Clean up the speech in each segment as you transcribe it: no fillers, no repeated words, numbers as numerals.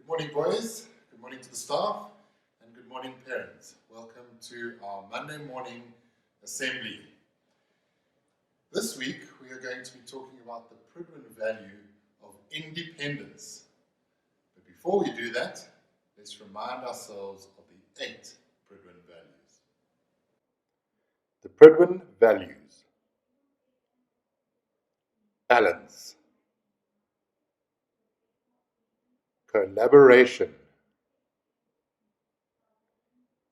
Good morning, boys. Good morning to the staff, and good morning, parents. Welcome to our Monday morning assembly. This week, we are going to be talking about the Pridwin value of independence. But before we do that, let's remind ourselves of the 8 Pridwin values. The Pridwin values: balance, collaboration,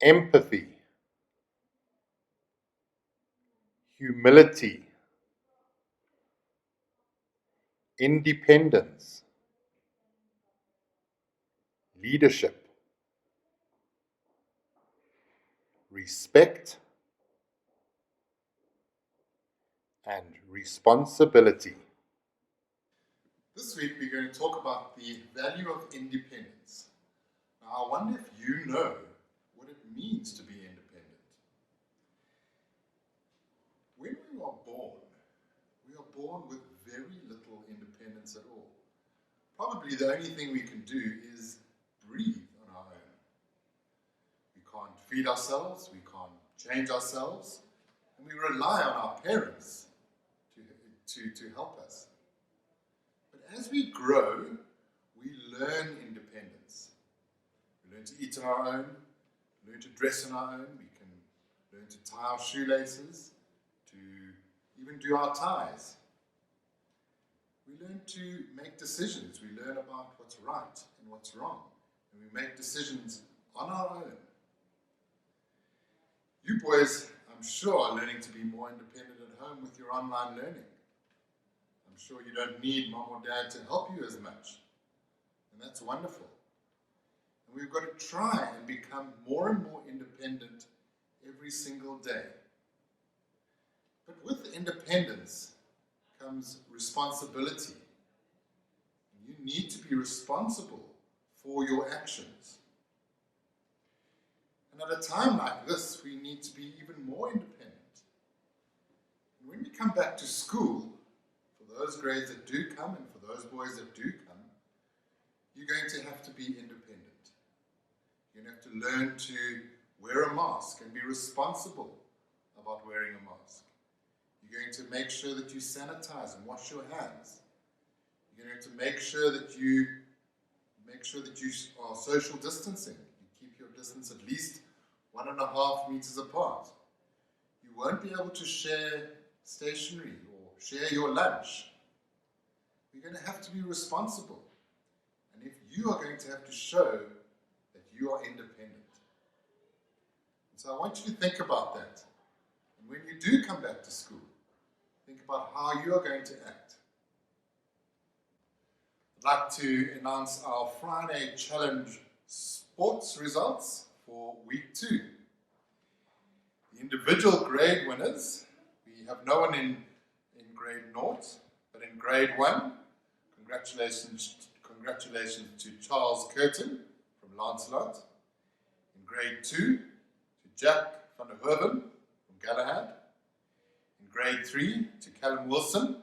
empathy, humility, independence, leadership, respect, and responsibility. This week we're going to talk about the value of independence. Now I wonder if you know what it means to be independent. When we are born with very little independence at all. Probably the only thing we can do is breathe on our own. We can't feed ourselves, we can't change ourselves, and we rely on our parents to help us. But as we grow, we learn independence. We learn to eat on our own, learn to dress on our own, we can learn to tie our shoelaces, to even do our ties. We learn to make decisions. We learn about what's right and what's wrong. And we make decisions on our own. You boys, I'm sure, are learning to be more independent at home with your online learning. I'm sure you don't need mom or dad to help you as much. And that's wonderful. And we've got to try and become more and more independent every single day. But with independence comes responsibility. You need to be responsible for your actions. And at a time like this, we need to be even more independent. And when we come back to school, for those grades that do come and for those boys that do come, you're going to have to be independent. You're going to have to learn to wear a mask and be responsible about wearing a mask. You're going to make sure that you sanitize and wash your hands. You're going to make sure that you are social distancing. You keep your distance at least 1.5 meters apart. You won't be able to share stationery or share your lunch. You're going to have to be responsible. And if you are going to have to show that you are independent. And so I want you to think about that. And when you do come back to school, think about how you are going to act. I'd like to announce our Friday Challenge sports results for week 2. The individual grade winners, we have no one in grade 0, but in grade 1, congratulations to Charles Curtin from Lancelot. In grade 2, to Jack van der Hoeven from Galahad. In grade 3, to Callum Wilson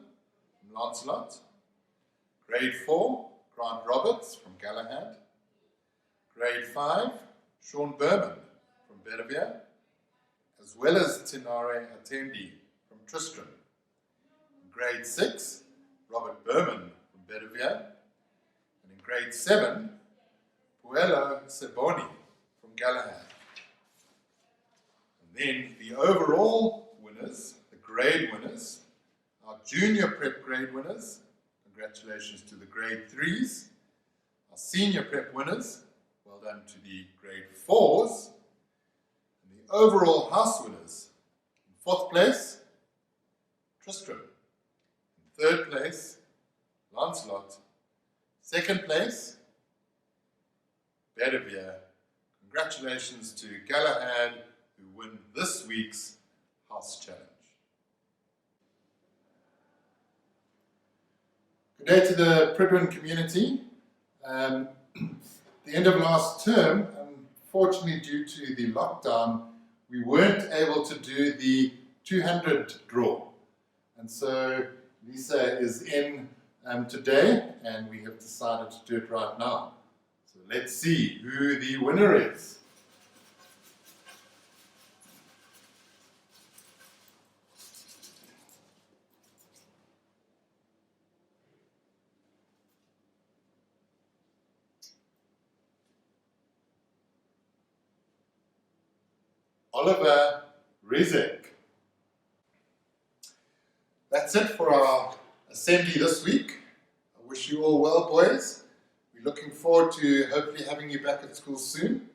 from Lancelot. Grade 4, Grant Roberts from Galahad. Grade 5, Sean Berman from Bedivere, as well as Tinare Attendi from Tristram. In grade 6, Robert Berman from Bedivere. And in grade 7, Puello Seboni from Galahad. And then the overall winners, the grade winners, our junior prep grade winners, congratulations to the grade 3s. Our senior prep winners, well done to the grade 4s. And the overall house winners, in 4th place, Tristram. In 3rd place, Lancelot. 2nd place, Bedivere. Congratulations to Galahad, who win this week's house challenge. Good day to the Pridwin community. The end of last term, unfortunately due to the lockdown, we weren't able to do the 200 draw. And so Lisa is in today, and we have decided to do it right now. So Let's see who the winner is. Oliver Rizek. That's it for our assembly this week. I wish you all well, boys. We're looking forward to hopefully having you back at school soon.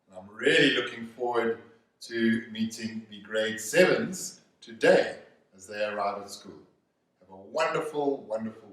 And I'm really looking forward to meeting the grade 7s today as they arrive at school. Have a wonderful, wonderful